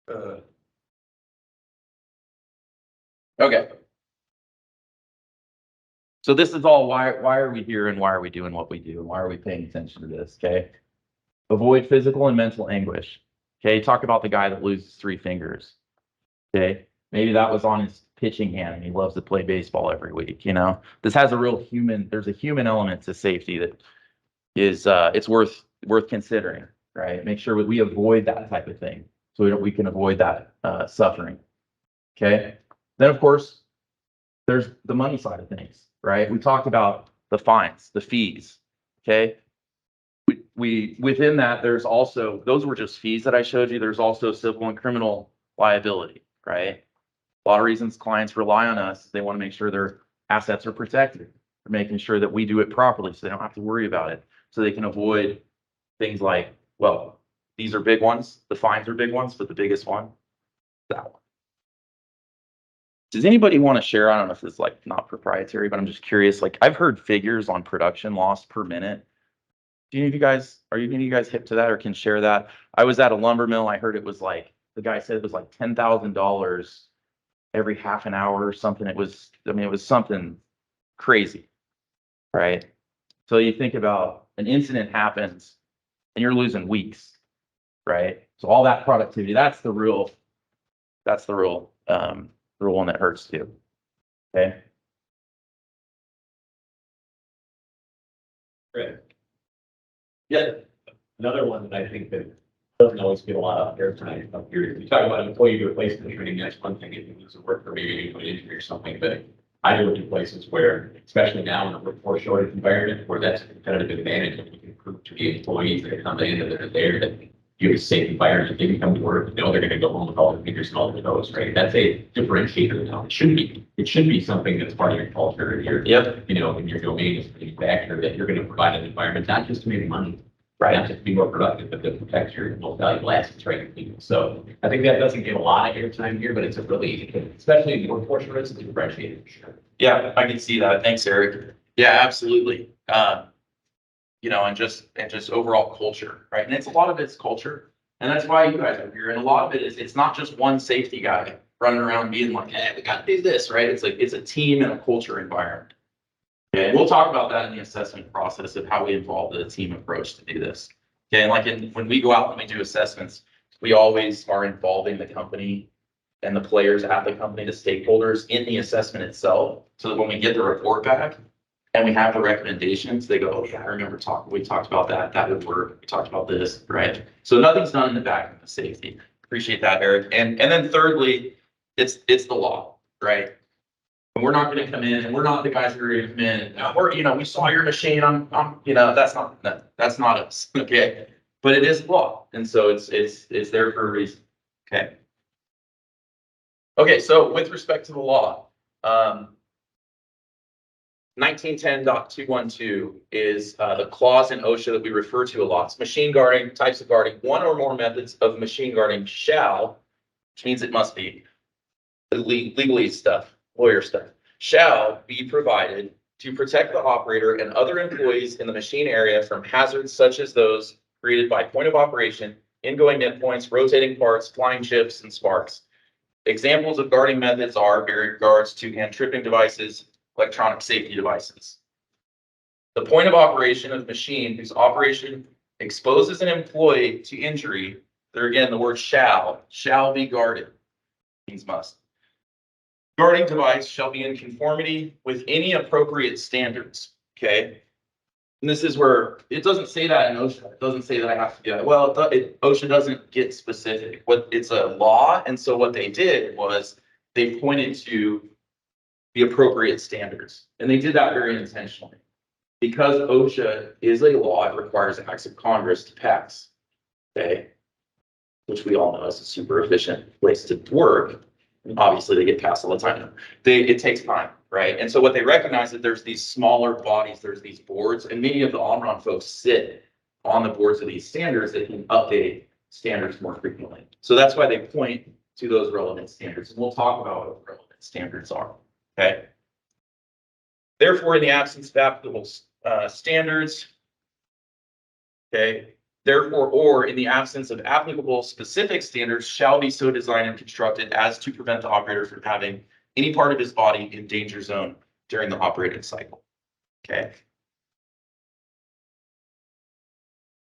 Okay. So this is all why are we here and why are we doing what we do and why are we paying attention to this? Okay. Avoid physical and mental anguish. Okay. Talk about the guy that loses 3 fingers. Okay. Maybe that was on his pitching hand and he loves to play baseball every week. This has a real there's a human element to safety that is it's worth considering, right? Make sure we avoid that type of thing so we can avoid that suffering. Okay. Then of course there's the money side of things, right? We talked about the fines, the fees. Okay. We within that, there's also those were just fees that I showed you. There's also civil and criminal liability, right? A lot of reasons clients rely on us, they want to make sure their assets are protected. They're making sure that we do it properly so they don't have to worry about it. So they can avoid things like, well, these are big ones. The fines are big ones, but the biggest one, that one. Does anybody want to share? I don't know if it's like not proprietary, but I'm just curious. Like I've heard figures on production loss per minute. Do any of you guys, are any of you guys hip to that or can share that? I was at a lumber mill. I heard it was like, the guy said it was like $10,000 every half an hour or something. It was something crazy, right? So you think about an incident happens and you're losing weeks, right? So all that productivity, that's the real one that hurts too. Okay. Right. Yeah. Another one that I think that doesn't always get a lot of airtime up here. You talk about employee replacement training, that's one thing if you lose a worker, maybe you an injury or something, but I go to places where, especially now in a workforce shortage environment, where that's a competitive advantage, and you can prove to the employees that come in and that are there that you have a safe environment. They can come to work, you know they're going to go home with all their fingers and all their toes, right? That's a differentiator now. It should be. It should be something that's part of your culture, in your domain as a manufacturer, that you're going to provide an environment not just to make money, right? Not just to be more productive, but to protect your most valuable assets, right? So I think that doesn't get a lot of airtime here, but it's a really, especially in the workforce, it's a differentiator for sure. Yeah, I can see that. Thanks, Eric. Yeah, absolutely. And just overall culture, right? And it's a lot of it's culture. And that's why you guys are here. And a lot of it is it's not just one safety guy running around being like, hey, we got to do this, right? It's like it's a team and a culture environment. Okay, and we'll talk about that in the assessment process of how we involve the team approach to do this. Okay, and like when we go out and we do assessments, we always are involving the company and the players at the company, the stakeholders in the assessment itself, so that when we get the report back and we have the recommendations, they go, oh yeah, I remember we talked about that would work. We talked about this, right? So nothing's done in the back of safety. Appreciate that, Eric. And then thirdly, it's the law, right? And we're not going to come in and we're not the guys who are going to come in and we saw your machine. That's not us. Okay. But it is law. And so it's there for a reason. Okay. Okay. So with respect to the law, 1910.212 is the clause in OSHA that we refer to a lot. It's machine guarding, types of guarding, one or more methods of machine guarding shall, which means it must be legally stuff, lawyer stuff, shall be provided to protect the operator and other employees in the machine area from hazards such as those created by point of operation, ingoing midpoints, rotating parts, flying chips, and sparks. Examples of guarding methods are barrier guards, two-hand tripping devices, electronic safety devices. The point of operation of the machine whose operation exposes an employee to injury, there again, the word shall be guarded, means must. Guarding device shall be in conformity with any appropriate standards, okay? And this is where, it doesn't say that in OSHA. It doesn't say that I have to do that. Well, OSHA doesn't get specific. It's a law, and so what they did was they pointed to the appropriate standards. And they did that very intentionally. Because OSHA is a law, it requires acts of Congress to pass, okay? Which we all know is a super efficient place to work. Obviously, they get passed all the time. It takes time, right? And so what they recognize that there's these smaller bodies, there's these boards, and many of the Omron folks sit on the boards of these standards that can update standards more frequently. So that's why they point to those relevant standards. And we'll talk about what relevant standards are, okay? Therefore, in the absence of applicable standards, okay, Therefore, or in the absence of applicable specific standards, shall be so designed and constructed as to prevent the operator from having any part of his body in danger zone during the operating cycle. Okay,